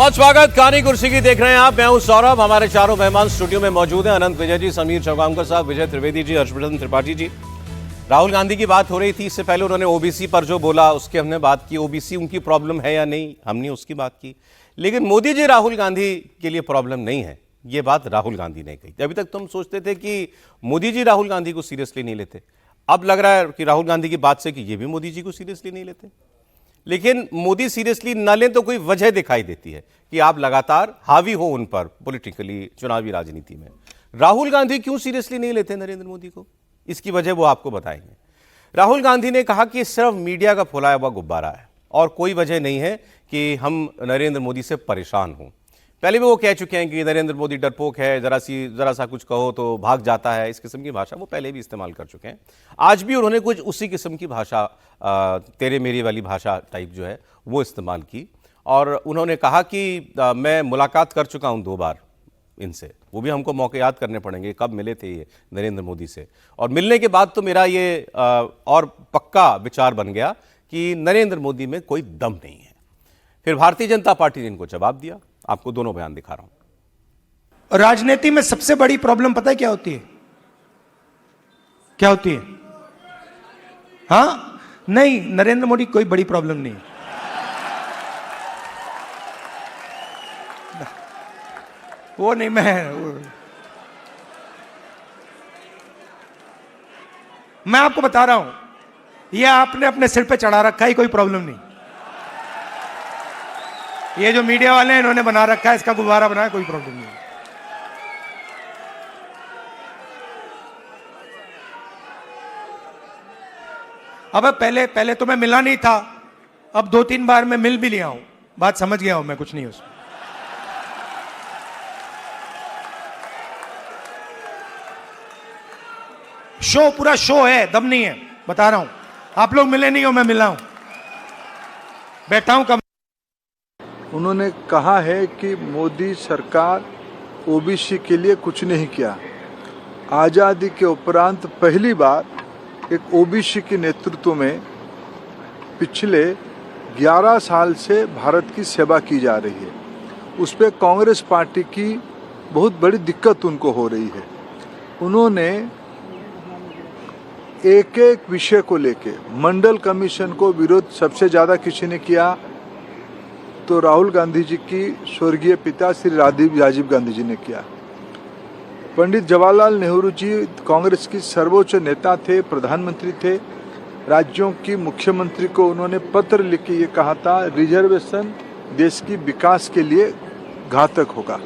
बहुत स्वागत। कहानी कुर्सी की देख रहे हैं आप। मैं हूं सौरभ। हमारे चारों मेहमान स्टूडियो में मौजूद हैं। अनंत विजय जी, समीर चौगांवकर साहब, विजय त्रिवेदी जी, हर्षवर्धन त्रिपाठी जी। राहुल गांधी की बात हो रही थी, इससे पहले उन्होंने ओबीसी पर जो बोला उसकी हमने बात की। ओबीसी उनकी प्रॉब्लम है या नहीं, हमने उसकी बात की। लेकिन मोदी जी राहुल गांधी के लिए प्रॉब्लम नहीं है, ये बात राहुल गांधी ने कही। अभी तक तुम सोचते थे कि मोदी जी राहुल गांधी को सीरियसली नहीं लेते, अब लग रहा है कि राहुल गांधी की बात से कि ये भी मोदी जी को सीरियसली नहीं लेते। लेकिन मोदी सीरियसली न लें तो कोई वजह दिखाई देती है कि आप लगातार हावी हो उन पर पॉलिटिकली, चुनावी राजनीति में। राहुल गांधी क्यों सीरियसली नहीं लेते नरेंद्र मोदी को, इसकी वजह वो आपको बताएंगे। राहुल गांधी ने कहा कि सिर्फ मीडिया का फुलाया हुआ गुब्बारा है और कोई वजह नहीं है कि हम नरेंद्र मोदी से परेशान हों। पहले भी वो कह चुके हैं कि नरेंद्र मोदी डरपोक है, जरा सा कुछ कहो तो भाग जाता है। इस किस्म की भाषा वो पहले भी इस्तेमाल कर चुके हैं। आज भी उन्होंने कुछ उसी किस्म की भाषा, तेरे मेरी वाली भाषा टाइप जो है वो इस्तेमाल की। और उन्होंने कहा कि मैं मुलाकात कर चुका हूं 2 बार इनसे, वो भी हमको मौके याद करने पड़ेंगे कब मिले थे ये नरेंद्र मोदी से। और मिलने के बाद तो मेरा ये और पक्का विचार बन गया कि नरेंद्र मोदी में कोई दम नहीं है। फिर भारतीय जनता पार्टी ने इनको जवाब दिया। आपको दोनों बयान दिखा रहा हूं। राजनीति में सबसे बड़ी प्रॉब्लम पता है क्या होती है? क्या होती है? हाँ, नहीं, नरेंद्र मोदी कोई बड़ी प्रॉब्लम नहीं। वो नहीं, मैं आपको बता रहा हूं, ये आपने अपने सिर पे चढ़ा रखा है, कोई प्रॉब्लम नहीं। ये जो मीडिया वाले हैं इन्होंने बना रखा है, इसका गुब्बारा बनाया, कोई प्रॉब्लम नहीं। अब पहले तो मैं मिला नहीं था, अब 2-3 बार मैं मिल भी लिया हूं, बात समझ गया हूं मैं, कुछ नहीं उसमें। शो पूरा शो है, दम नहीं है, बता रहा हूं। आप लोग मिले नहीं हो, मैं मिला हूं, बैठा हूं कम। उन्होंने कहा है कि मोदी सरकार ओबीसी के लिए कुछ नहीं किया। आज़ादी के उपरांत पहली बार एक ओबीसी के नेतृत्व में पिछले 11 साल से भारत की सेवा की जा रही है। उस पर कांग्रेस पार्टी की बहुत बड़ी दिक्कत उनको हो रही है। उन्होंने एक एक विषय को लेके, मंडल कमीशन को विरोध सबसे ज़्यादा किसी ने किया तो राहुल गांधी जी की स्वर्गीय पिता श्री राजीव गांधी जी ने किया। पंडित जवाहरलाल नेहरू जी कांग्रेस की सर्वोच्च नेता थे, प्रधानमंत्री थे। राज्यों की मुख्यमंत्री को उन्होंने पत्र लिख के ये कहा था, रिजर्वेशन देश की विकास के लिए घातक होगा।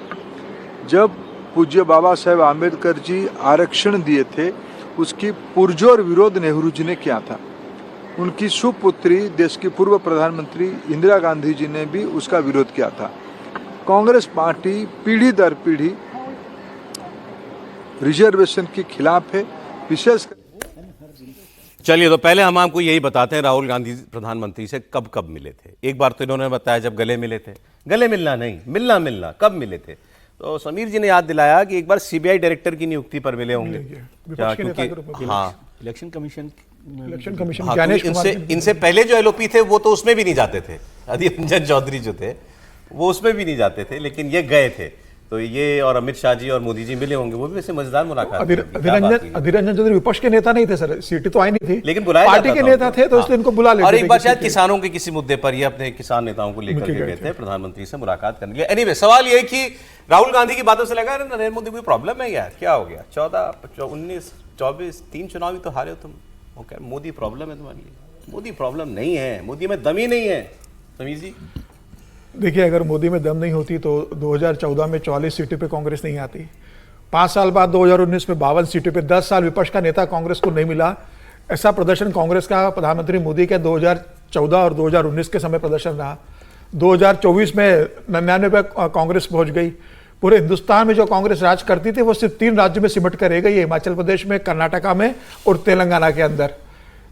जब पूज्य बाबा साहेब आम्बेडकर जी आरक्षण दिए थे, उसकी पुरजोर विरोध नेहरू जी ने किया था। उनकी सुपुत्री, देश की पूर्व प्रधानमंत्री इंदिरा गांधी जी ने भी उसका विरोध किया था। कांग्रेस पार्टी पीढ़ी दर पीढ़ी रिजर्वेशन के खिलाफ है, विशेष। चलिए, तो पहले हम आपको यही बताते हैं, राहुल गांधी प्रधानमंत्री से कब कब मिले थे। एक बार तो इन्होंने बताया जब गले मिले थे। गले मिलना नहीं, मिलना कब मिले थे। तो समीर जी ने याद दिलाया कि एक बार सीबीआई डायरेक्टर की नियुक्ति पर मिले होंगे। हाँ, इलेक्शन कमीशन हाँ, तो इनसे पहले जो एलओपी थे वो तो उसमें भी नहीं जाते थे। अधीर रंजन चौधरी जो थे वो उसमें भी नहीं जाते थे, लेकिन ये गए थे। तो ये और अमित शाह जी और मोदी जी मिले होंगे, वो भी वैसे मजेदार मुलाकात। अधीर रंजन चौधरी विपक्ष के नेता नहीं थे सर, सीटें तो आई नहीं थी, लेकिन बुलाया पार्टी के नेता थे, तो इसलिए इनको बुला लेते। और एक बार शायद किसानों के किसी मुद्दे पर ये अपने किसान नेताओं को लेकर के गए थे प्रधानमंत्री से मुलाकात करने के लिए। एनीवे, सवाल ये कि राहुल गांधी की बातों से लगा नरेंद्र मोदी कोई प्रॉब्लम है यार, क्या हो गया? 14, 19, 24 3 चुनाव ही तो हारे हो तुम। ओके, मोदी प्रॉब्लम है तुम्हारे लिए? मोदी प्रॉब्लम नहीं है, मोदी में दम ही नहीं है। समीर जी देखिए, अगर मोदी में दम नहीं होती तो 2014 में 44 सीटों पे कांग्रेस नहीं आती। 5 साल बाद 2019 में 52 सीटों पे 10 साल विपक्ष का नेता कांग्रेस को नहीं मिला। ऐसा प्रदर्शन कांग्रेस का प्रधानमंत्री मोदी के 2014 और 2019 के समय प्रदर्शन रहा। 2024 में 99 पे कांग्रेस पहुंच गई। पूरे हिंदुस्तान में जो कांग्रेस राज करती थी वो सिर्फ 3 राज्यों में सिमट कर रह गई है, हिमाचल प्रदेश में, कर्नाटका में और तेलंगाना के अंदर।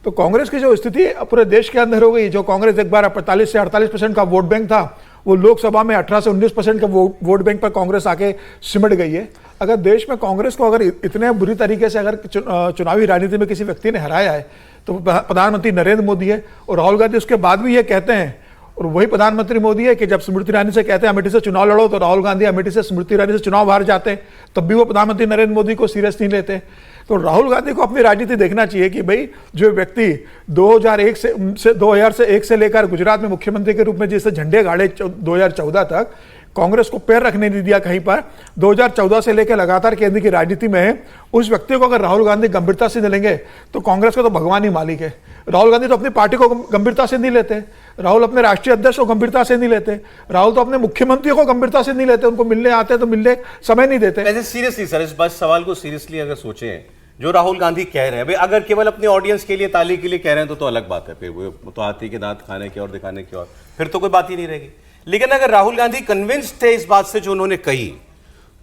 तो कांग्रेस की जो स्थिति पूरे देश के अंदर हो गई, जो कांग्रेस एक बार 45 से 48% का वोट बैंक था, वो लोकसभा में 18 से 19% का वोट बैंक पर कांग्रेस आके सिमट गई है। अगर देश में कांग्रेस को अगर इतने बुरी तरीके से अगर चुनावी राजनीति में किसी व्यक्ति ने हराया है तो प्रधानमंत्री नरेंद्र मोदी है। और राहुल गांधी उसके बाद भी ये कहते हैं, और वही प्रधानमंत्री मोदी है कि जब स्मृति ईरानी से कहते हैं अमेठी से चुनाव लड़ो, तो राहुल गांधी अमेठी से स्मृति ईरानी से चुनाव हार जाते हैं, तब भी वो प्रधानमंत्री नरेंद्र मोदी को सीरियस नहीं लेते। तो राहुल गांधी को अपनी राजनीति देखना चाहिए कि भाई जो व्यक्ति 2001 से लेकर गुजरात में मुख्यमंत्री के रूप में जैसे झंडे गाड़े 2014 तक, कांग्रेस को पैर रखने नहीं दिया कहीं पर, 2014 से लेकर लगातार केंद्र की राजनीति में है, उस व्यक्ति को अगर राहुल गांधी गंभीरता से नहीं लेंगे तो कांग्रेस का तो भगवान ही मालिक है। राहुल गांधी तो अपनी पार्टी को गंभीरता से नहीं लेते, राहुल अपने राष्ट्रीय अध्यक्ष को गंभीरता से नहीं लेते, राहुल तो अपने मुख्यमंत्री को गंभीरता से नहीं लेते, उनको मिलने आते हैं तो मिलने समय नहीं देते। वैसे सीरियसली सर, इस बात सवाल को सीरियसली अगर सोचें, जो राहुल गांधी कह रहे हैं, भाई अगर केवल अपने ऑडियंस के लिए, ताली के लिए कह रहे हैं तो अलग बात है, फिर वो तो हाथी के दांत खाने की और दिखाने की, और फिर तो कोई बात ही नहीं रहेगी। लेकिन अगर राहुल गांधी कन्विंस्ड थे इस बात से जो उन्होंने कही,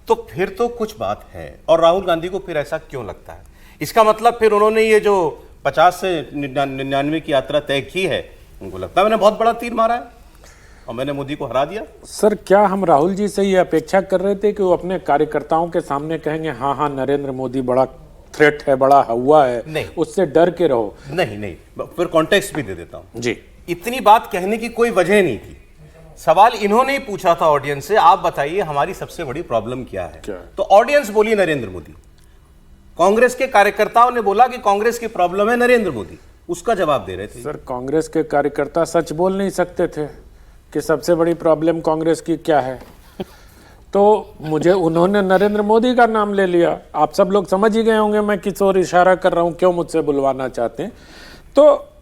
तो फिर तो कुछ बात है। और राहुल गांधी को फिर ऐसा क्यों लगता है? इसका मतलब फिर उन्होंने ये जो 50 से 99 की यात्रा तय की है, उनको लगता है मैंने बहुत बड़ा तीर मारा है और मैंने मोदी को हरा दिया। सर, क्या हम राहुल जी से ये अपेक्षा कर रहे थे कि वो अपने कार्यकर्ताओं के सामने कहेंगे हाँ हाँ नरेंद्र मोदी बड़ा थ्रेट है, बड़ा हुआ है, नहीं, उससे डर के रहो? नहीं, फिर कॉन्टेक्स्ट भी दे देता हूं जी। इतनी बात कहने की कोई वजह नहीं थी। सवाल इन्होंने ही पूछा था ऑडियंस से, आप बताइए हमारी सबसे बड़ी प्रॉब्लम क्या है? तो ऑडियंस बोली नरेंद्र मोदी। कांग्रेस के कार्यकर्ताओं ने बोला कि कांग्रेस की प्रॉब्लम है नरेंद्र मोदी, उसका जवाब दे रहे थे। सर, कांग्रेस के कार्यकर्ता सच बोल नहीं सकते थे कि सबसे बड़ी प्रॉब्लम कांग्रेस की क्या है? तो मुझे उन्होंने नरेंद्र मोदी का नाम ले लिया। आप सब लोग समझ ही गए होंगे मैं किस ओर इशारा कर रहा हूं, क्यों मुझसे बुलवाना चाहते हैं। तो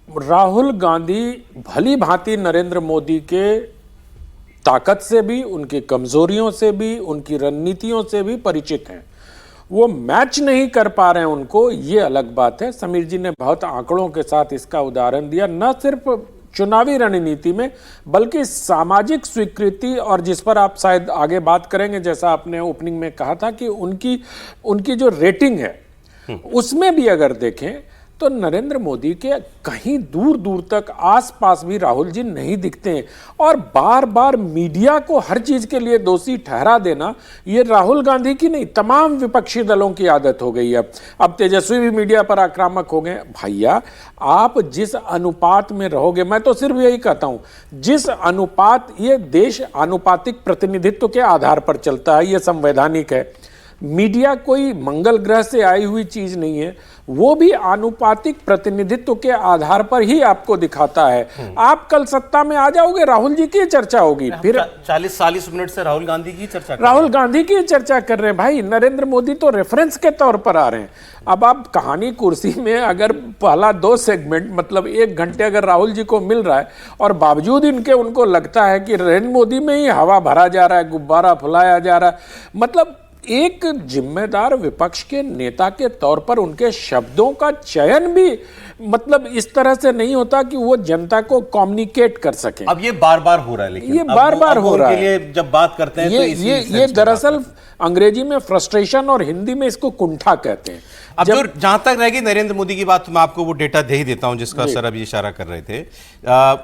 राहुल गांधी भली भांति नरेंद्र मोदी के ताकत से भी, उनकी कमजोरियों से भी, उनकी रणनीतियों से भी परिचित हैं। वो मैच नहीं कर पा रहे हैं उनको, ये अलग बात है। समीर जी ने बहुत आंकड़ों के साथ इसका उदाहरण दिया, न सिर्फ चुनावी रणनीति में बल्कि सामाजिक स्वीकृति, और जिस पर आप शायद आगे बात करेंगे, जैसा आपने ओपनिंग में कहा था कि उनकी जो रेटिंग है उसमें भी अगर देखें तो नरेंद्र मोदी के कहीं दूर दूर तक आसपास भी राहुल जी नहीं दिखते हैं। और बार बार मीडिया को हर चीज के लिए दोषी ठहरा देना, ये राहुल गांधी की नहीं, तमाम विपक्षी दलों की आदत हो गई है। अब तेजस्वी भी मीडिया पर आक्रामक हो गए। भैया, आप जिस अनुपात में रहोगे, मैं तो सिर्फ यही कहता हूं, जिस अनुपात, ये देश आनुपातिक प्रतिनिधित्व के आधार पर चलता है, ये संवैधानिक है। मीडिया कोई मंगल ग्रह से आई हुई चीज नहीं है, वो भी आनुपातिक प्रतिनिधित्व के आधार पर ही आपको दिखाता है। आप कल सत्ता में आ जाओगे, राहुल जी की चर्चा होगी, फिर 40-40 मिनट से राहुल गांधी की चर्चा राहुल गांधी की चर्चा कर रहे हैं। भाई, नरेंद्र मोदी तो रेफरेंस के तौर पर आ रहे हैं। अब आप कहानी कुर्सी में अगर पहला 2 सेगमेंट, मतलब 1 घंटे अगर राहुल जी को मिल रहा है और बावजूद इनके उनको लगता है कि नरेंद्र मोदी में ही हवा भरा जा रहा है, गुब्बारा फुलाया जा रहा है, मतलब एक जिम्मेदार विपक्ष के नेता के तौर पर उनके शब्दों का चयन भी मतलब इस तरह से नहीं होता कि वो जनता को कम्युनिकेट कर सके। अब ये बार बार हो रहा है, लेकिन ये बार बार हो रहा है। लिए जब बात करते हैं ये दरअसल अंग्रेजी में फ्रस्ट्रेशन और हिंदी में इसको कुंठा कहते हैं। अब जो जहां तक रहेगी नरेंद्र मोदी की बात, मैं आपको वो डेटा दे ही देता हूं जिसका सर अभी इशारा कर रहे थे।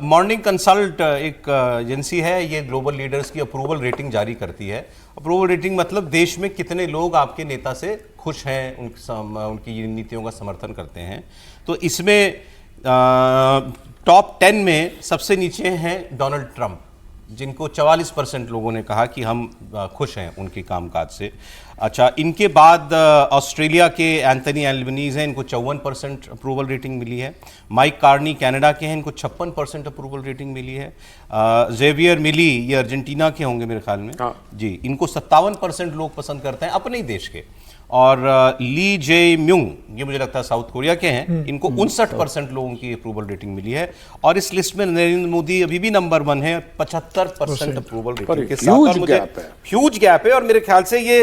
मॉर्निंग कंसल्ट एक एजेंसी है, ये ग्लोबल लीडर्स की अप्रूवल रेटिंग जारी करती है। अप्रूवल रेटिंग मतलब देश में कितने लोग आपके नेता से खुश हैं, उनकी नीतियों का समर्थन करते हैं। तो इसमें टॉप 10 में सबसे नीचे हैं डोनाल्ड ट्रंप, जिनको 44% लोगों ने कहा कि हम खुश हैं उनके कामकाज से। अच्छा, इनके बाद ऑस्ट्रेलिया के एंथनी एल्बनीज हैं, इनको 54% अप्रूवल रेटिंग मिली है। माइक कार्नी कनाडा के हैं, इनको 56% अप्रूवल रेटिंग मिली है। जेवियर मिली, ये अर्जेंटीना के होंगे मेरे ख्याल में, जी, इनको 57% लोग पसंद करते हैं अपने ही देश के। और ली जे म्यूंग, ये मुझे लगता है साउथ कोरिया के हैं, इनको 59% लोगों की अप्रूवल रेटिंग मिली है। और इस लिस्ट में नरेंद्र मोदी अभी भी नंबर 1 है, 75% अप्रूवल रेटिंग के साथ। और मुझे ह्यूज गैप है, और मेरे ख्याल से ये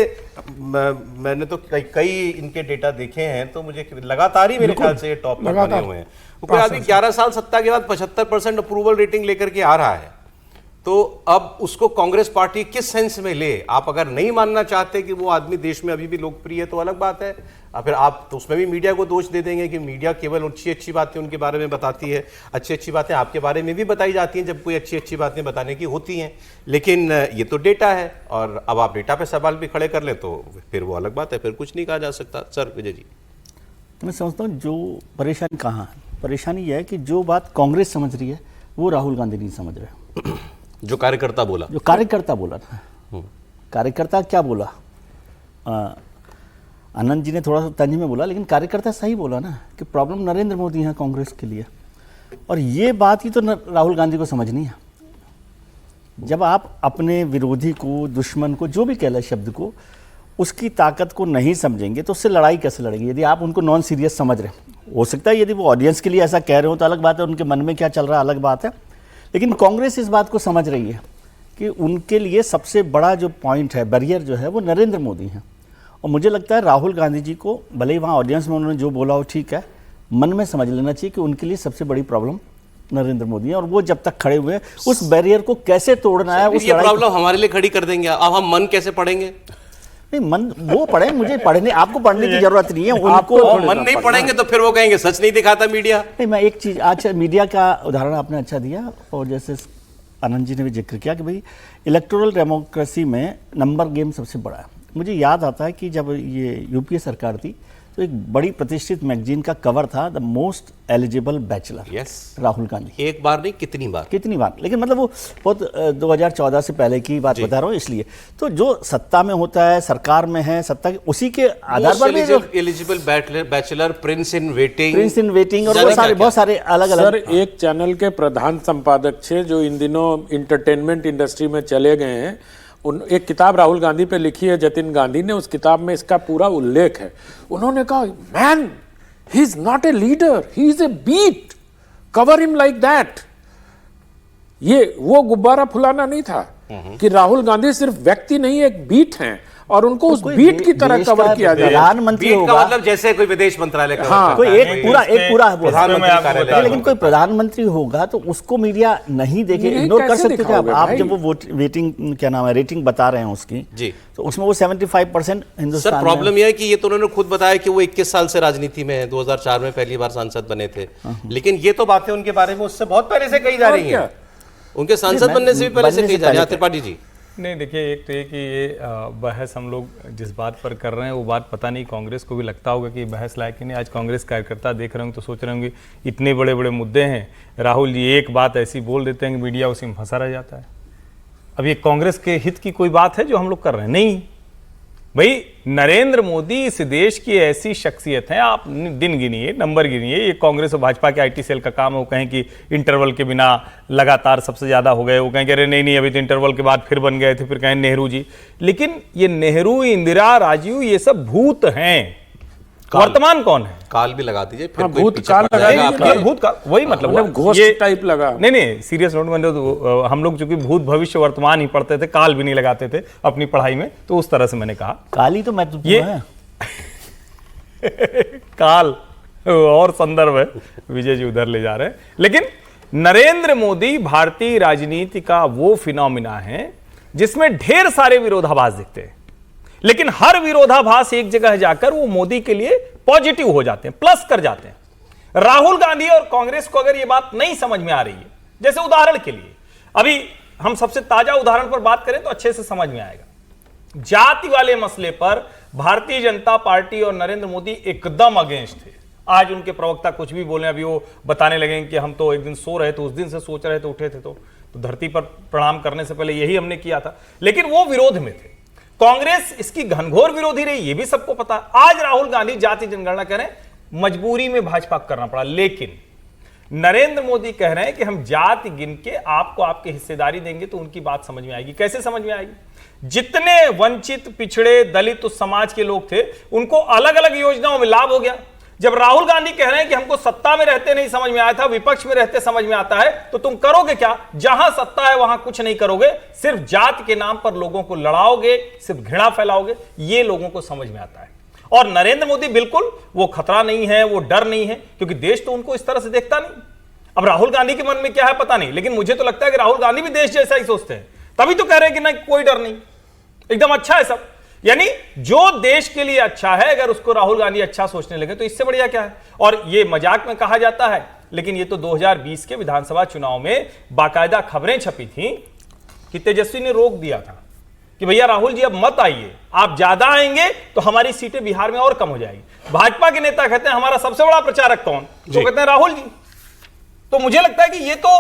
मैंने तो कई इनके डेटा देखे हैं, तो मुझे लगातार ही मेरे ख्याल से ये टॉप पर बने हुए हैं। कोई आदमी 11 साल सत्ता के बाद 75% अप्रूवल रेटिंग लेकर के आ रहा है, तो अब उसको कांग्रेस पार्टी किस सेंस में ले? आप अगर नहीं मानना चाहते कि वो आदमी देश में अभी भी लोकप्रिय है तो अलग बात है, फिर आप तो उसमें भी मीडिया को दोष दे देंगे कि मीडिया केवल अच्छी बातें उनके बारे में बताती है, अच्छी बातें आपके बारे में भी बताई जाती हैं जब कोई अच्छी बातें बताने की होती हैं। लेकिन ये तो डेटा है, और अब आप डेटा पे सवाल भी खड़े कर ले तो फिर वो अलग बात है, फिर कुछ नहीं कहा जा सकता। सर विजय जी, मैं समझता हूँ जो परेशानी कहाँ है, परेशानी यह है कि जो बात कांग्रेस समझ रही है वो राहुल गांधी नहीं समझ रहे। जो कार्यकर्ता बोला, जो कार्यकर्ता बोला ना, कार्यकर्ता क्या बोला, आनंद जी ने थोड़ा सा तंज में बोला, लेकिन कार्यकर्ता सही बोला ना कि प्रॉब्लम नरेंद्र मोदी है कांग्रेस के लिए। और ये बात ही तो राहुल गांधी को समझनी है। जब आप अपने विरोधी को, दुश्मन को, जो भी कह ले शब्द को, उसकी ताकत को नहीं समझेंगे तो उससे लड़ाई कैसे लड़ेगी? यदि आप उनको नॉन सीरियस समझ रहे हैं, हो सकता है यदि वो ऑडियंस के लिए ऐसा कह रहे हो तो अलग बात है, उनके मन में क्या चल रहा है अलग बात है, लेकिन कांग्रेस इस बात को समझ रही है कि उनके लिए सबसे बड़ा जो पॉइंट है, बैरियर जो है, वो नरेंद्र मोदी हैं। और मुझे लगता है राहुल गांधी जी को, भले ही वहाँ ऑडियंस में उन्होंने जो बोला हो ठीक है, मन में समझ लेना चाहिए कि उनके लिए सबसे बड़ी प्रॉब्लम नरेंद्र मोदी है। और वो जब तक खड़े हुए उस बैरियर को कैसे तोड़ना है, उस ये प्रॉब्लम हमारे लिए खड़ी कर देंगे। अब हम मन कैसे पढ़ेंगे? नहीं, मन वो पढ़े, मुझे पढ़ने, आपको पढ़ने की जरूरत नहीं है, उनको मन नहीं पढ़ेंगे तो फिर वो कहेंगे सच नहीं दिखाता मीडिया। नहीं, मैं एक चीज, अच्छा मीडिया का उदाहरण आपने अच्छा दिया, और जैसे आनंद जी ने भी जिक्र किया कि भाई इलेक्टोरल डेमोक्रेसी में नंबर गेम सबसे बड़ा है। मुझे याद आता है कि जब ये यूपीए सरकार थी तो एक बड़ी प्रतिष्ठित मैगजीन का कवर था, the most eligible bachelor, Rahul Gandhi. एक बार नहीं, कितनी बार, लेकिन मतलब वो बहुत 2014 से पहले की बात बता रहा हूँ इसलिए। तो जो सत्ता में होता है, सरकार में है, सत्ता के उसी के आधार पर eligible bachelor, Prince in waiting और बहुत सारे अलग अलग। सर, एक चैनल के प्रधान संपादक थे जो इन दिनों इंटरटेनमेंट इंडस्ट्री में चले गए हैं, एक किताब राहुल गांधी पे लिखी है जतिन गांधी ने, उस किताब में इसका पूरा उल्लेख है। उन्होंने कहा, man, he is not a leader, he is a beat, cover him like that. ये वो गुब्बारा फुलाना नहीं था कि राहुल गांधी सिर्फ व्यक्ति नहीं, एक बीट हैं, और उनको उस बीट की तरह कवर किया जाए। प्रधानमंत्री होगा, मतलब जैसे कोई विदेश मंत्रालय का, हाँ, कोई एक पूरा प्रधानमंत्री, लेकिन कोई प्रधानमंत्री होगा तो उसको मीडिया नहीं देखे, इग्नोर कर सकते थे आप जब वो वेटिंग, क्या नाम है, रेटिंग बता रहे हैं उसकी जी, तो उसमें वो 75% हिंदुस्तान। सर, प्रॉब्लम यह है कि ये तो उन्होंने खुद बताया कि वो 21 साल से राजनीति में है, 2004 में पहली बार सांसद बने थे, लेकिन ये तो बातें उनके बारे में उससे बहुत पहले से कही जा रही है, उनके सांसद बनने से भी पहले से कही जा रही है। त्रिपाठी जी, नहीं, देखिए, एक तो ये कि ये बहस हम लोग जिस बात पर कर रहे हैं वो बात पता नहीं कांग्रेस को भी लगता होगा कि बहस लायक ही नहीं। आज कांग्रेस कार्यकर्ता देख रहे होंगे तो सोच रहे होंगे इतने बड़े बड़े मुद्दे हैं, राहुल जी एक बात ऐसी बोल देते हैं कि मीडिया उसी में फंसा रह जाता है। अब ये कांग्रेस के हित की कोई बात है जो हम लोग कर रहे हैं? नहीं भाई, नरेंद्र मोदी इस देश की ऐसी शख्सियत है, आप दिन गिनिए, नंबर गिनिए। ये कांग्रेस और भाजपा के आईटी सेल का काम है, वो कहें कि इंटरवल के बिना लगातार सबसे ज्यादा हो गए, वो कहें कि अरे नहीं, अभी तो इंटरवल के बाद फिर बन गए थे, फिर कहें नेहरू जी। लेकिन ये नेहरू, इंदिरा, राजीव, ये सब भूत हैं, वर्तमान कौन है? काल भी लगा दीजिए, फिर भूतकाल भूतकाल, वही मतलब घोस्ट टाइप लगा। नहीं, सीरियस नोट में तो हम लोग चूंकि भूत भविष्य वर्तमान ही पढ़ते थे, काल भी नहीं लगाते थे अपनी पढ़ाई में, तो उस तरह से मैंने कहा काल ही तो महत्वपूर्ण है। काल और संदर्भ है, विजय जी उधर ले जा रहे हैं। लेकिन नरेंद्र मोदी भारतीय राजनीति का वो फिनोमिना है जिसमें ढेर सारे विरोधाभास दिखते हैं, लेकिन हर विरोधाभास एक जगह जाकर वो मोदी के लिए पॉजिटिव हो जाते हैं, प्लस कर जाते हैं। राहुल गांधी और कांग्रेस को अगर ये बात नहीं समझ में आ रही है, जैसे उदाहरण के लिए अभी हम सबसे ताजा उदाहरण पर बात करें तो अच्छे से समझ में आएगा। जाति वाले मसले पर भारतीय जनता पार्टी और नरेंद्र मोदी एकदम अगेंस्ट थे। आज उनके प्रवक्ता कुछ भी बोले, अभी वो बताने लगे कि हम तो एक दिन सो रहे थे, उस दिन से सोच रहे थे, उठे थे तो धरती पर प्रणाम करने से पहले यही हमने किया था, लेकिन वो विरोध में थे। कांग्रेस इसकी घनघोर विरोधी रही, ये भी सबको पता। आज राहुल गांधी जाति जनगणना करें, मजबूरी में भाजपा करना पड़ा, लेकिन नरेंद्र मोदी कह रहे हैं कि हम जाति गिन के आपको आपकी हिस्सेदारी देंगे तो उनकी बात समझ में आएगी। कैसे समझ में आएगी? जितने वंचित, पिछड़े, दलित उस समाज के लोग थे, उनको अलग अलग योजनाओं में लाभ हो गया। जब राहुल गांधी कह रहे हैं कि हमको सत्ता में रहते नहीं समझ में आया था, विपक्ष में रहते समझ में आता है, तो तुम करोगे क्या? जहां सत्ता है वहां कुछ नहीं करोगे, सिर्फ जाति के नाम पर लोगों को लड़ाओगे, सिर्फ घृणा फैलाओगे। ये लोगों को समझ में आता है। और नरेंद्र मोदी बिल्कुल वो खतरा नहीं है, वो डर नहीं है, क्योंकि देश तो उनको इस तरह से देखता नहीं। अब राहुल गांधी के मन में क्या है पता नहीं, लेकिन मुझे तो लगता है कि राहुल गांधी भी देश जैसा ही सोचते हैं, तभी तो कह रहे हैं कि नहीं, कोई डर नहीं, एकदम अच्छा है सब। यानी जो देश के लिए अच्छा है, अगर उसको राहुल गांधी अच्छा सोचने लगे तो इससे बढ़िया क्या है? और ये मजाक में कहा जाता है, लेकिन ये तो 2020 के विधानसभा चुनाव में बाकायदा खबरें छपी थी कि तेजस्वी ने रोक दिया था कि भैया राहुल जी अब मत आइए, आप ज्यादा आएंगे तो हमारी सीटें बिहार में और कम हो जाएगी। भाजपा के नेता कहते हैं हमारा सबसे बड़ा प्रचारक कौन? तो कहते हैं राहुल जी। तो मुझे लगता है कि ये तो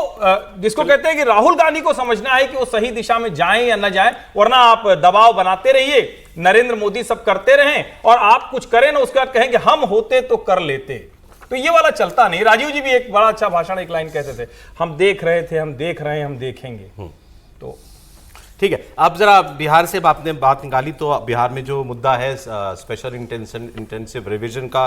जिसको कहते हैं कि राहुल गांधी को समझना है कि वो सही दिशा में जाएं या ना जाएं, वरना आप दबाव बनाते रहिए, नरेंद्र मोदी सब करते रहें और आप कुछ करें ना, उसके बाद कहेंगे हम होते तो कर लेते। तो ये वाला चलता नहीं। राजीव जी भी एक बड़ा अच्छा भाषण, एक लाइन कहते थे, हम देख रहे थे, हम देख रहे हैं, हम देखेंगे। तो ठीक है, अब जरा बिहार से आपने बात निकाली, तो बिहार में जो मुद्दा है स्पेशल इंटेंसिव रिवीजन का,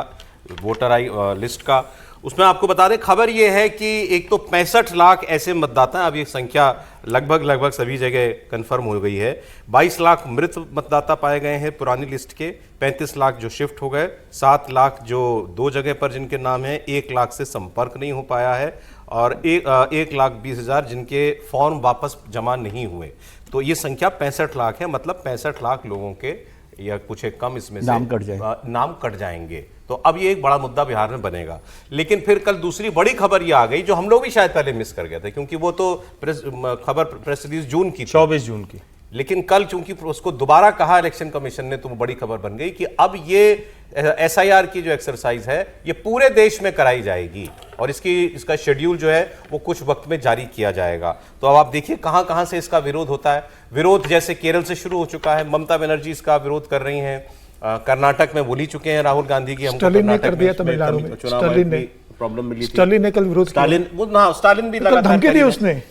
वोटर आई लिस्ट का, उसमें आपको बता दें खबर ये है कि एक तो 65 लाख ऐसे मतदाता हैं, अब ये संख्या लगभग सभी जगह कंफर्म हो गई है। 22 लाख मृत मतदाता पाए गए हैं पुरानी लिस्ट के, 35 लाख जो शिफ्ट हो गए, 7 लाख जो 2 जगह पर जिनके नाम है, 1 लाख से संपर्क नहीं हो पाया है, और 1,20,000 जिनके फॉर्म वापस जमा नहीं हुए। तो ये संख्या 65 लाख है, मतलब 65 लाख लोगों के या कुछ एक कम इसमें से नाम कट जाएंगे। तो अब ये एक बड़ा मुद्दा बिहार में बनेगा। लेकिन फिर कल दूसरी बड़ी खबर ये आ गई, जो हम लोग भी शायद पहले मिस कर गए थे, क्योंकि वो तो प्रेस रिलीज जून की, 24 जून की, लेकिन कल चूंकि उसको दोबारा कहा इलेक्शन कमीशन ने, तो वो बड़ी खबर बन गई कि अब ये SIR की जो एक्सरसाइज है ये पूरे देश में कराई जाएगी, और इसका शेड्यूल जो है वो कुछ वक्त में जारी किया जाएगा। तो अब आप देखिए कहां कहां से इसका विरोध होता है। विरोध जैसे केरल से शुरू हो चुका है, ममता बनर्जी इसका विरोध कर रही हैं, कर्नाटक में बोल ही चुके हैं राहुल गांधी की, हमको स्टालिन ने कर दिया तमिलनाडु में, स्टालिन ने प्रॉब्लम मिली थी, स्टालिन ने कल विरोध किया, स्टालिन भी कल धमकी दी उसने।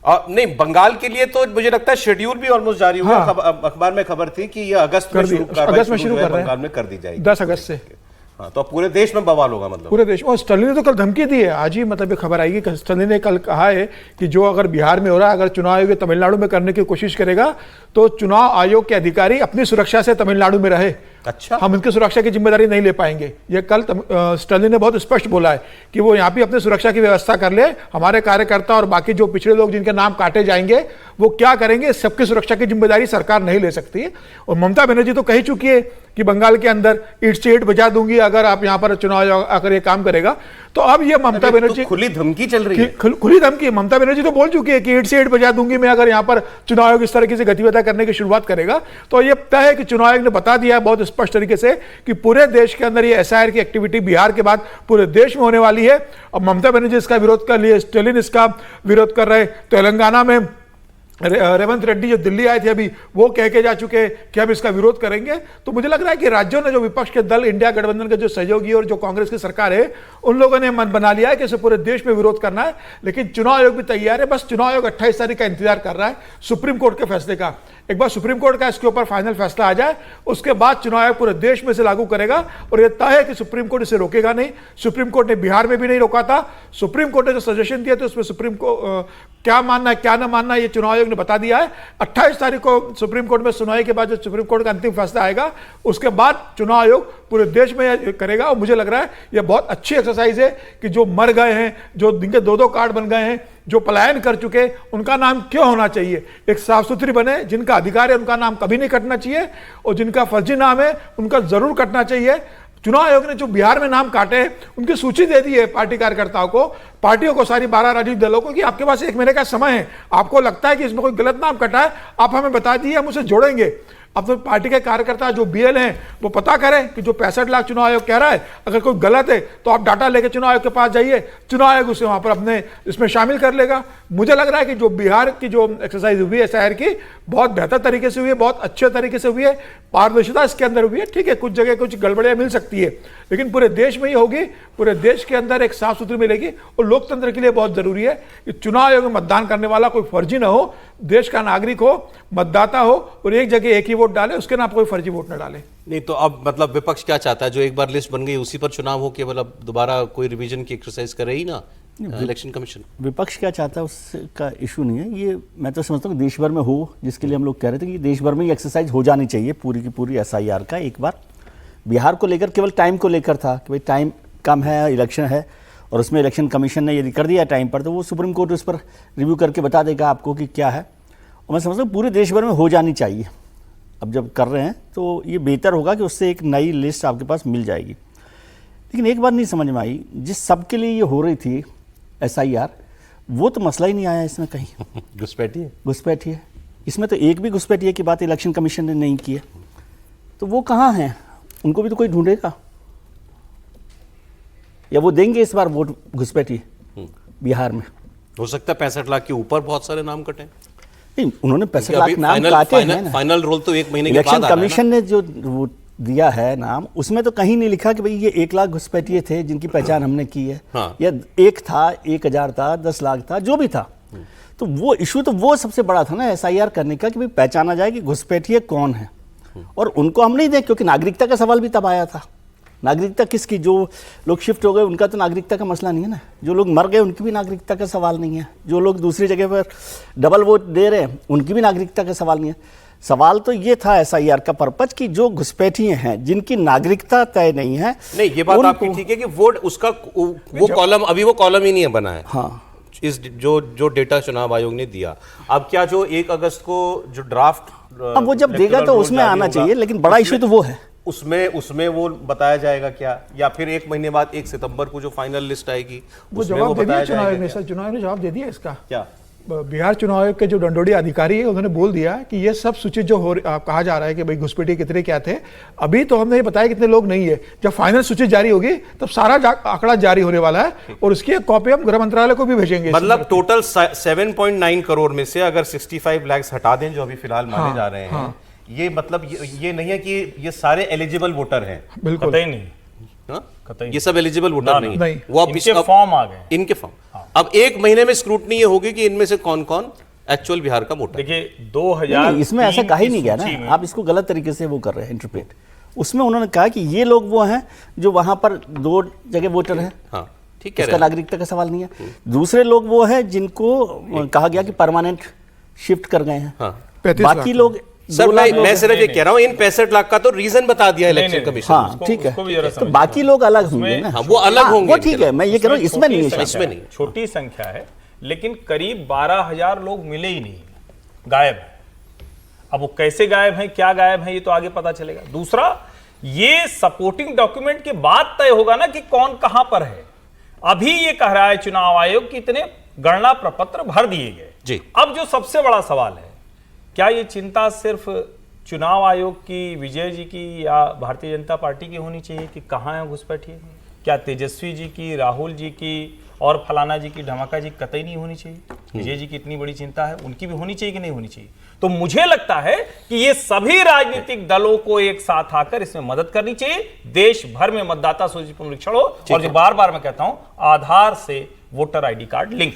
नहीं, बंगाल के लिए तो मुझे लगता है शेड्यूल भी ऑलमोस्ट जारी हुआ। अखबार में खबर थी कि ये अगस्त में शुरू कर रहे हैं, बंगाल में कर दी जाएगी 10 अगस्त से। हाँ, तो पूरे देश में बवाल होगा, मतलब पूरे देश में। और स्टालिन ने तो कल धमकी दी है, आज ही मतलब ये खबर आएगी कि स्टालिन ने कल कहा है कि जो अगर बिहार में हो रहा है, अगर चुनाव आयोग तमिलनाडु में करने की कोशिश करेगा तो चुनाव आयोग के अधिकारी अपनी सुरक्षा से तमिलनाडु में रहे। अच्छा, हम इनकी सुरक्षा की जिम्मेदारी नहीं ले पाएंगे। ये कल स्टालिन ने बहुत स्पष्ट बोला है कि वो यहाँ पे अपनी सुरक्षा की व्यवस्था कर ले, हमारे कार्यकर्ता और बाकी जो पिछड़े लोग जिनके नाम काटे जाएंगे वो क्या करेंगे, सबकी सुरक्षा की जिम्मेदारी सरकार नहीं ले सकती। और ममता बनर्जी तो कह चुकी है कि बंगाल के अंदर ईंट से ईंट बजा दूंगी अगर आप यहाँ पर चुनाव आकर ये काम करेगा। तो अब ये ममता बनर्जी, खुली धमकी चल रही है, खुली धमकी। ममता बनर्जी तो बोल चुकी है कि ईंट से ईंट बजा दूंगी मैं अगर यहाँ पर चुनाव आयोग इस तरीके से गतिविधियां करने की शुरुआत करेगा। तो ये तय है कि चुनाव आयोग ने बता दिया है बहुत स्पष्ट तरीके से कि पूरे देश के अंदर ये SIR की एक्टिविटी बिहार के बाद पूरे देश में होने वाली है। अब ममता बनर्जी इसका विरोध कर लिए, स्टालिन इसका विरोध कर रहे, तेलंगाना में रेवंत रेड्डी जो दिल्ली आए थे अभी, वो कह के जा चुके कि हम इसका विरोध करेंगे। तो मुझे लग रहा है कि राज्यों ने, जो विपक्ष के दल, इंडिया गठबंधन के जो सहयोगी और जो कांग्रेस की सरकार है, उन लोगों ने मन बना लिया है कि इसे पूरे देश में विरोध करना है। लेकिन चुनाव आयोग भी तैयार है, बस चुनाव आयोग 28 तारीख का इंतजार कर रहा है सुप्रीम कोर्ट के फैसले का। एक बार सुप्रीम कोर्ट का इसके ऊपर फाइनल फैसला आ जाए, उसके बाद चुनाव आयोग पूरे देश में से लागू करेगा। और यह तय है कि सुप्रीम कोर्ट इसे रोकेगा नहीं। सुप्रीम कोर्ट ने बिहार में भी नहीं रोका था। सुप्रीम कोर्ट ने जो सजेशन दिया था उसमें सुप्रीम को क्या मानना है क्या ना मानना है ये चुनाव आयोग ने बता दिया है। 28 तारीख को सुप्रीम कोर्ट में सुनवाई के बाद जो सुप्रीम कोर्ट का अंतिम फैसला आएगा, उसके बाद चुनाव आयोग पूरे देश में करेगा। और मुझे लग रहा है यह बहुत अच्छी एक्सरसाइज है कि जो मर गए हैं, जो जिनके 2-2 कार्ड बन गए हैं, जो पलायन कर चुके, उनका नाम क्यों होना चाहिए, एक साफ सुथरी बने। जिनका अधिकार है उनका नाम कभी नहीं कटना चाहिए, और जिनका फर्जी नाम है उनका जरूर कटना चाहिए। चुनाव आयोग ने जो बिहार में नाम काटे हैं उनकी सूची दे दी है पार्टी कार्यकर्ताओं को, पार्टियों को, सारी 12 राजनीतिक दलों को, कि आपके पास 1 महीने का समय है। आपको लगता है कि इसमें कोई गलत नाम कटा है, आप हमें बता दीजिए, हम उसे जोड़ेंगे। अब तो पार्टी के कार्यकर्ता जो BL हैं वो पता करें कि जो 65 लाख चुनाव आयोग कह रहा है, अगर कोई गलत है तो आप डाटा लेके चुनाव आयोग के पास जाइए, चुनाव आयोग उसे वहां पर अपने इसमें शामिल कर लेगा। मुझे लग रहा है कि जो बिहार की जो एक्सरसाइज हुई है SIR की, बहुत बेहतर तरीके से हुई है, बहुत अच्छे तरीके से हुई है, पारदर्शिता इसके अंदर हुई है। ठीक है, कुछ जगह कुछ गड़बड़ियां मिल सकती है, लेकिन पूरे देश में ही होगी, पूरे देश के अंदर एक साफ सुथरी मिलेगी। और लोकतंत्र के लिए बहुत जरूरी है कि चुनाव आयोग में मतदान करने वाला कोई फर्जी ना हो, देश का नागरिक हो, मतदाता हो, और एक जगह एक ही वोट डाले, उसके नाम कोई फर्जी वोट न डाले। नहीं तो अब मतलब विपक्ष क्या चाहता है, जो एक बार लिस्ट बन गई उसी पर चुनाव हो, केवल अब दोबारा कोई रिवीजन की एक्सरसाइज करे ही ना इलेक्शन कमीशन? विपक्ष क्या चाहता है उसका इशू नहीं है ये, मैं तो समझता हूँ देश भर में हो, जिसके लिए हम लोग कह रहे थे कि देश भर में ये एक्सरसाइज हो जानी चाहिए पूरी की पूरी SIR का। एक बार बिहार को लेकर केवल टाइम को लेकर था कि भाई टाइम कम है, इलेक्शन है, और उसमें इलेक्शन कमीशन ने यदि कर दिया टाइम पर तो वो सुप्रीम कोर्ट उस पर रिव्यू करके बता देगा आपको कि क्या है। और मैं समझता हूँ पूरे देश भर में हो जानी चाहिए। अब जब कर रहे हैं तो ये बेहतर होगा कि उससे एक नई लिस्ट आपके पास मिल जाएगी। लेकिन एक बात नहीं समझ में आई, जिस सब के लिए ये हो रही थी SIR, वो तो मसला ही नहीं आया इसमें कहीं। घुसपैठी है इसमें, तो एक भी घुसपैठिए की बात इलेक्शन कमीशन ने नहीं की है। तो वो कहाँ हैं, उनको भी तो कोई ढूंढेगा, या वो देंगे इस बार वोट घुसपैठिए? बिहार में। हो सकता है 65 लाख के ऊपर बहुत सारे नाम कटे। नहीं, उन्होंने 65 क्योंकि लाख अभी नाम काटे हैं ना। फाइनल रोल तो 1 महीने के बाद इलेक्शन आ रहा है ना। कमीशन ने जो वो दिया है नाम, उसमें तो कहीं नहीं लिखा कि भाई ये 1 लाख घुसपैठिए थे जिनकी पहचान हमने की है, हाँ। या 1 था, 1000 था, 10 लाख था, जो भी था। तो वो इशू तो वो सबसे बड़ा था ना SIR करने का, कि भाई पहचाना जाए कि घुसपैठिए कौन है। और उनको हम नहीं दें, क्योंकि नागरिकता का सवाल भी तब आया था। नागरिकता किसकी? जो लोग शिफ्ट हो गए उनका तो नागरिकता का मसला नहीं है ना, जो लोग मर गए उनकी भी नागरिकता का सवाल नहीं है, जो लोग दूसरी जगह पर डबल वोट दे रहे हैं उनकी भी नागरिकता का सवाल नहीं है। सवाल तो ये था SIR का पर्पज कि जो घुसपैठिए हैं जिनकी नागरिकता तय नहीं है। नहीं, ये बात आपकी ठीक है कि वोट उसका वो कॉलम, अभी वो कॉलम ही नहीं है बना है। हाँ, इस जो डेटा चुनाव आयोग ने दिया, अब क्या जो 1 अगस्त को जो ड्राफ्ट अब वो जब देगा तो उसमें आना चाहिए, लेकिन बड़ा इशू तो वो है। उसमें वो बताया जाएगा क्या, या फिर 1 महीने बाद 1 सितंबर को जो फाइनल लिस्ट आएगी वो उसमें जवाब दे दिया बताया चुनाव जाएगा आयोग ने। क्या? सर, चुनाव आयोग ने जवाब दे दिया इसका। क्या? बिहार चुनाव आयोग के जो डंडोड़ी अधिकारी है उन्होंने बोल दिया कि ये सब सूचित जो कहा जा रहा है कि भाई घुसपैठिए कितने क्या थे, अभी तो हमने ये बताया कितने लोग नहीं है। जब फाइनल सूची जारी होगी तब सारा आंकड़ा जारी होने वाला है, और उसकी एक कॉपी हम गृह मंत्रालय को भी भेजेंगे। मतलब टोटल 7.9 करोड़ में से अगर 65 लाख हटा दें जो अभी फिलहाल माने जा रहे हैं, ये मतलब ये नहीं है कि ये सारे एलिजिबल वोटर हैं। बिल्कुल कतई नहीं। हाँ? कतई ये सब एलिजिबल वोटर नहीं, नहीं। वो अब इनके फॉर्म आ गए। इनके फॉर्म। अब 1 महीने में स्क्रूटनी ये होगी कि इनमें से कौन कौन एक्चुअल बिहार का वोटर। देखिए 2000 नहीं, इसमें ऐसा कहा ही नहीं गया ना, आप इसको गलत तरीके से वो कर रहे हैं इंटरप्रेट। उसमें उन्होंने कहा कि ये लोग वो हैं जो वहां पर 2 जगह वोटर हैं, हाँ, ठीक है, इसका नागरिकता का सवाल नहीं है। दूसरे लोग वो हैं जिनको कहा गया कि परमानेंट शिफ्ट कर गए हैं। हाँ। 35 बाकी लोग सर, 2 लाख लोग मैं हैं। सिर्फ ये कह रहा हूँ, इन 65 लाख का तो रीजन बता दिया इलेक्शन कमीशन। हाँ, ठीक उसको भी जरा है, तो समझिए। बाकी लोग अलग होंगे ना। हाँ, वो अलग होंगे। वो ठीक है, मैं ये कह रहा हूँ इसमें नहीं है। इसमें नहीं। छोटी संख्या है, लेकिन करीब 12,000 लोग मिले ही नहीं, गायब है। अब वो कैसे गायब हैं, क्या गायब हैं, ये तो आगे पता चलेगा। दूसरा, ये सपोर्टिंग डॉक्यूमेंट के बाद तय होगा ना कि कौन कहां पर है। अभी ये कह रहा है चुनाव आयोग कि इतने गणना प्रपत्र भर दिए गए जी। अब जो सबसे बड़ा सवाल है, क्या ये चिंता सिर्फ चुनाव आयोग की, विजय जी की या भारतीय जनता पार्टी की होनी चाहिए कि कहां है घुसपैठिए? क्या तेजस्वी जी की, राहुल जी की और फलाना जी की, धमाका जी कतई नहीं होनी चाहिए? विजय जी की इतनी बड़ी चिंता है, उनकी भी होनी चाहिए कि नहीं होनी चाहिए? तो मुझे लगता है कि ये सभी राजनीतिक दलों को एक साथ आकर इसमें मदद करनी चाहिए। देश भर में मतदाता सूची पुनरीक्षण हो, और जो बार बार मैं कहता हूं, आधार से वोटर ID कार्ड लिंक।